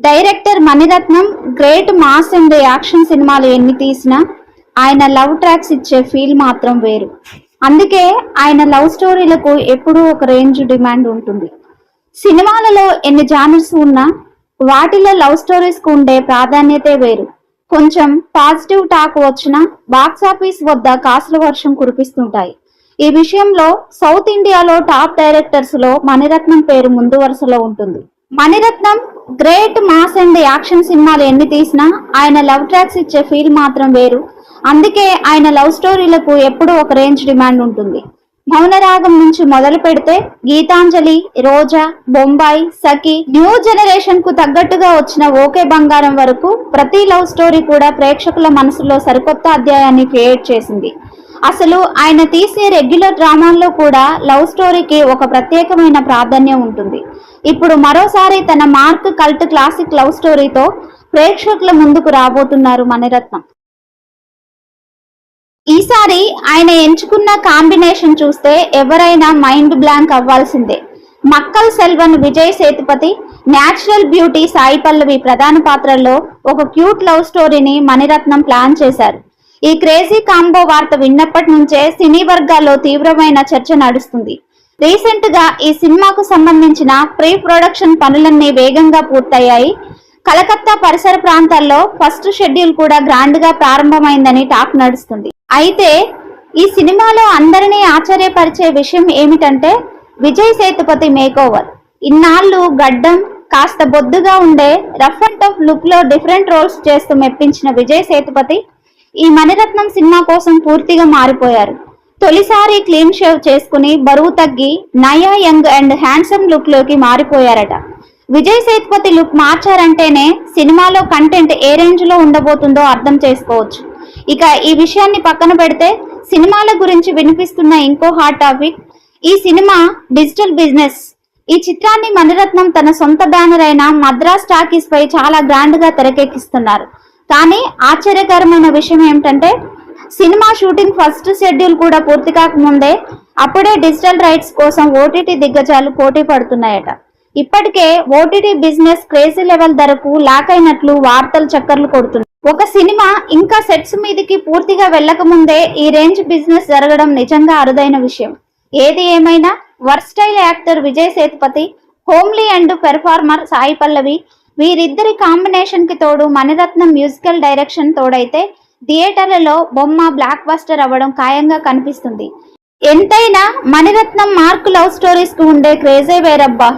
Director Mani Ratnam great mass and action సినిమాలు ఎన్ని తీసినా ఆయన లవ్ ట్రాక్స్ ఇచ్చే ఫీల్ మాత్రం వేరు. అందుకే ఆయన లవ్ స్టోరీలకు ఎప్పుడూ ఒక రేంజ్ డిమాండ్ ఉంటుంది. సినిమాలలో ఎన్ని జానర్స్ ఉన్నా వాటిలో లవ్ స్టోరీస్ కు ఉండే ప్రాధాన్యతే వేరు. కొంచెం పాజిటివ్ టాక్ వచ్చినా బాక్సాఫీస్ వద్ద కాసుల వర్షం కురిపిస్తుంటాయి. ఈ విషయంలో సౌత్ ఇండియాలో టాప్ డైరెక్టర్స్ లో మణిరత్నం పేరు ముందు వరుసలో ఉంటుంది. Mani Ratnam great mass and action సినిమాలు ఎన్ని తీసినా ఆయన లవ్ ట్రాక్స్ ఇచ్చే ఫీల్ మాత్రం వేరు. అందుకే ఆయన లవ్ స్టోరీలకు ఎప్పుడూ ఒక రేంజ్ డిమాండ్ ఉంటుంది. మౌనరాగం నుంచి మొదలు పెడితే గీతాంజలి, రోజా, బొంబాయి, సఖి, న్యూ జనరేషన్ కు తగ్గట్టుగా వచ్చిన ఓకే బంగారం వరకు ప్రతి లవ్ స్టోరీ కూడా ప్రేక్షకుల మనసులో సరికొత్త అధ్యాయాన్ని క్రియేట్ చేసింది. అసలు ఆయన తీసే రెగ్యులర్ డ్రామాల్లో కూడా లవ్ స్టోరీకి ఒక ప్రత్యేకమైన ప్రాధాన్యం ఉంటుంది. ఇప్పుడు మరోసారి తన మార్క్ కల్ట్ క్లాసిక్ లవ్ స్టోరీతో ప్రేక్షకుల ముందుకు రాబోతున్నారు మణిరత్నం. ఈసారి ఆయన ఎంచుకున్న కాంబినేషన్ చూస్తే ఎవరైనా మైండ్ బ్లాంక్ అవ్వాల్సిందే. మక్కల్ సెల్వన్ విజయ్ సేతుపతి, న్యాచురల్ బ్యూటీ సాయి పల్లవి ప్రధాన పాత్రల్లో ఒక క్యూట్ లవ్ స్టోరీని మణిరత్నం ప్లాన్ చేశారు. ఈ క్రేజీ కాంబో వార్త విన్నప్పటి నుంచే సినీ వర్గాల్లో తీవ్రమైన చర్చ నడుస్తుంది. రీసెంట్ గా ఈ సినిమాకు సంబంధించిన ప్రీ ప్రొడక్షన్ పనులన్నీ వేగంగా పూర్తయ్యాయి. కలకత్తా పరిసర ప్రాంతాల్లో ఫస్ట్ షెడ్యూల్ కూడా గ్రాండ్ గా ప్రారంభమైందని టాక్ నడుస్తుంది. అయితే ఈ సినిమాలో అందరినీ ఆశ్చర్యపరిచే విషయం ఏమిటంటే విజయ్ సేతుపతి మేకోవర్. ఇన్నాళ్ళు గడ్డం, కాస్త బొద్దుగా ఉండే రఫ్ అండ్ టఫ్ లుక్ లో డిఫరెంట్ రోల్స్ చేస్తూ మెప్పించిన విజయ్ సేతుపతి ఈ మణిరత్నం సినిమా కోసం పూర్తిగా మారిపోయారు. తొలిసారి క్లీన్ షేవ్ చేసుకుని బరువు తగ్గి నయా యంగ్ అండ్ హ్యాండ్సమ్ లుక్ లోకి మారిపోయారట. విజయ్ సేతుపతి లుక్ మార్చారంటేనే సినిమాలో కంటెంట్ ఏ రేంజ్ లో ఉండబోతుందో అర్థం చేసుకోవచ్చు. ఇక ఈ విషయాన్ని పక్కన పెడితే సినిమాల గురించి వినిపిస్తున్న ఇంకో హాట్ టాపిక్ ఈ సినిమా డిజిటల్ బిజినెస్. ఈ చిత్రాన్ని మణిరత్నం తన సొంత బ్యానర్ అయిన మద్రాస్ టాకీస్ పై చాలా గ్రాండ్ గా తెరకెక్కిస్తున్నారు. కానీ ఆశ్చర్యకరమైన విషయం ఏమిటంటే సినిమా షూటింగ్ ఫస్ట్ షెడ్యూల్ కూడా పూర్తి కాకముందే అప్పుడే డిజిటల్ రైట్స్ కోసం ఓటీటీ దిగ్గజాలు పోటీ పడుతున్నాయట. ఇప్పటికే ఓటీటీ బిజినెస్ క్రేజీ లెవెల్ ధరకు లాక్ అయినట్లు వార్తలు చక్కర్లు కొడుతున్నాయి. ఒక సినిమా ఇంకా సెట్స్ మీదకి పూర్తిగా వెళ్లకముందే ఈ రేంజ్ బిజినెస్ జరగడం నిజంగా అరుదైన విషయం. ఏది ఏమైనా versatile actor Vijay Sethupathi, homely and performer Sai Pallavi వీరిద్దరి కాంబినేషన్ కి తోడు మణిరత్నం మ్యూజికల్ డైరెక్షన్ తోడైతే థియేటర్లలో బొమ్మ బ్లాక్ బస్టర్ అవ్వడం ఖాయంగా కనిపిస్తుంది. ఎంతైనా మణిరత్నం మార్క్ లవ్ స్టోరీస్ కు ఉండే క్రేజే వేరబ్బా.